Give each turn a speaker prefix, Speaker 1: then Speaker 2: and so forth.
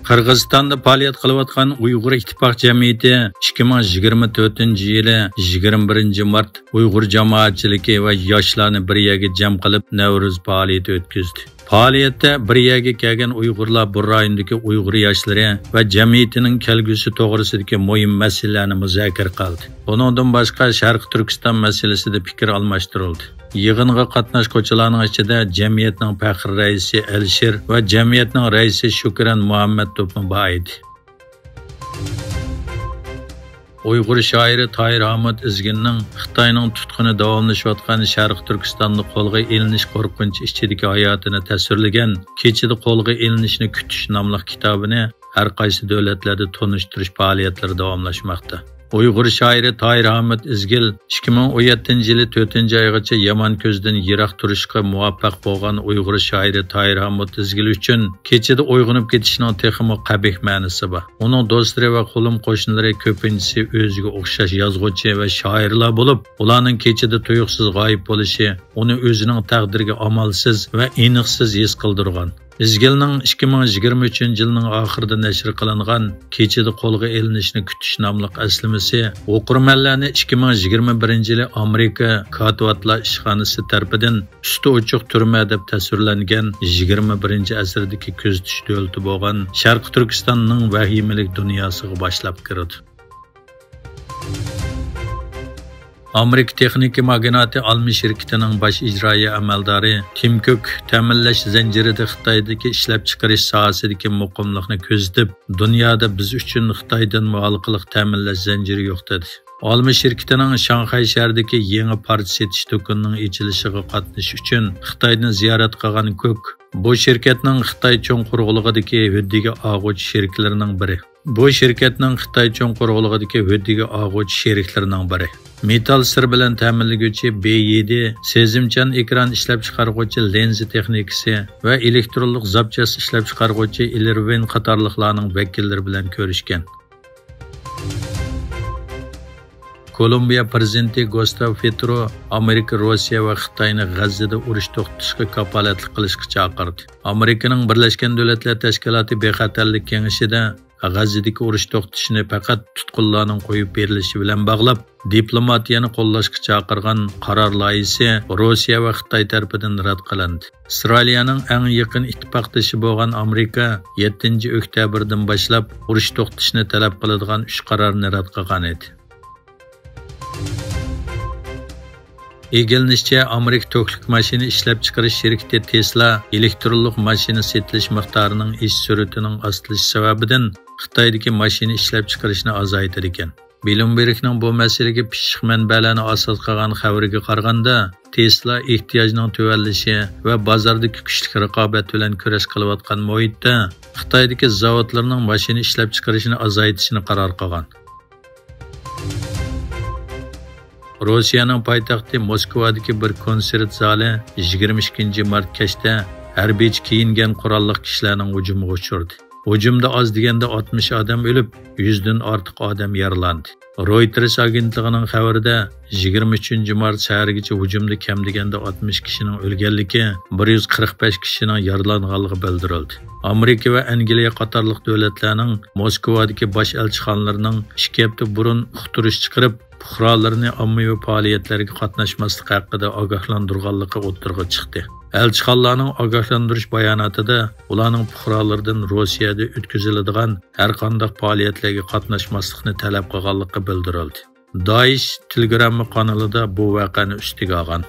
Speaker 1: Qirg'izistonda faoliyat qilayotgan Uyg'ur ittifoq jamiyati 2024-yili 21 mart Uyg'ur jamoatchiligi va yoshlarni bir yerga jam qilib Navruz faoliyati o'tkazdi. Faoliyatda bir yerga kelgan Uyg'urlar bu rayondagi Uyg'ur yoshlari va jamiyatining kelgusi to'g'risidagi muhim masalalarni muzokara qildi. Bundan boshqa Sharq Turkiston masalasida fikr almashtirildi. Yig'inga qatnashuvchilarning ichida jamiyatning faxr raisi Alisher va jamiyatning raisi Shukran Muhammad To'pmabay edi. Uyg'ur shoiri Tahir Hamid Izginning Xitoyning tutquni davomlashayotgan Sharq Turkistonda qo'lga ilinish qo'rqinchi ichidagi hayotini tasvirlagan Kechida qo'lga ilinishni kutish nomli kitobini har qaysi davlatlarda tonishtirish faoliyatlari davomlashmoqda. Uyg'ur shoiri Tahir Hamid Izgil 2017-yili 4-oygacha Yaman ko'zdan yiroq turishga muvaffaq bo'lgan Uyg'ur shoiri Tahir Hamid Izgil uchun kechada uyg'onib ketishning texmo qabih ma'nosi bor. Uning do'stlari va qo'lim qo'shnilari ko'pincha o'ziga o'xshash yozuvchi va shoirlar bo'lib, ularning kechada tuyuqsiz g'oyib bo'lishi uni o'zining taqdiriga amalsiz va aniqsiz his qildirgan. Izgilning 2023-yilning oxirida nashr qilingan Kechida qo'lga ilinishni kutish nomli aslimasi o'qirmanlarni 2021-yili Amerika Katvatlar ishxonasi tarafidan usti ochiq turma deb tasvirlangan 21-asrdagi ko'z tish davlati bo'lgan Sharq Turkistonning vahimalik dunyosiga boshlab kirdi. Amerika texnika magnati Almi shirkatining bosh ijroiya amaldori Tim Cook ta'minlash zanjirida Xitoydagi ishlab chiqarish sohasidagi muqimlikni ko'zitib, dunyoda biz uchun Xitoydan mualliqlik ta'minlash zanjiri yo'q dedi. Almi shirkatining Shanxay shahridagi yangi parcha setish do'konining ochilishiga qatnashish uchun Xitoyni ziyorat qilgan Cook bu shirkatning Xitoy cho'ng qurug'ligidagi huddiga og'uvchi sheriklarining biri. Bu shirkatning Xitoy cho'ng qurug'ligidagi huddiga og'uvchi sheriklarining biri. Metal sir bilan ta'minlaguvchi B7, sezimchan ekran ishlab chiqaruvchi lenzi texnikasi va elektronlik zapchas ishlab chiqaruvchi Ilirvin qatorliqlarning vakillari bilan ko'rishgan. Kolumbiya prezidenti Gustavo Petro Amerika, Rossiya va Xitoyni G'azzada urush to'xtatishga kafolatlik qilishga chaqirdi. Amerikaning Birlashgan Davlatlar Tashkiloti bexatarlik kengashida G'azzadagi urush to'xtatishni faqat tutqunlarning qo'yib berilishi bilan bog'lab, diplomatiyani qo'llashga chaqirgan qaror loyihasi Rossiya va Xitoy tomonidan rad qilindi. Isroilning eng yaqin ittifoqdoshi bo'lgan Amerika 7-oktyabrdan boshlab urush to'xtatishni talab qiladigan 3 qarorni rad qilgan edi. Egilinishcha, Amerika to'klik mashina ishlab chiqarish shirkati Tesla elektronlik mashina setilish miqdorining ish sur'atining ostilishi sababidan Xitoydagi mashina ishlab chiqarishni azaytir ekan. Bloombergning bu masalaga pishiq manbalarni asos qilgan xabariga qaraganda, Tesla ehtiyojning tuvallishi va bozordagi kuchli raqobat bilan kurash qilayotgan muhitda Xitoydagi zavodlarning mashina ishlab chiqarishni azaytishni qaror qilgan. Rossiyaning poytaxti Moskvadagi bir konsert zali 22-mart kechda harbiy kiyingan qurolli kishilarning hujumiga uchradi. Hujumda oz deganda 60 odam o'lib, 100 dan ortiq odam yaralandi. Reuters agentligining xabarida 23-mart shahrigacha hujumda kam deganda 60 kishining o'lganligi, 145 kishining yaralanganligi bildirildi. Amerika va Angliya qatorliq davlatlarning Moskvadagi bosh elchixonalarining 2 hafta burun uqtirish chiqarib, fuqarolarni ommaviy faoliyatlarga qatnashmaslik haqida ogohlantirganligi o'ttirg'a chiqdi. Elchixonlarning ogohlantirish bayonotida ularning fuqarolardan Rossiyada o'tkaziladigan har qanday faoliyatlarga qatnashmaslikni talab qilganligi bildirildi. Daesh Telegram kanalida bu voqeani ustiga olgan.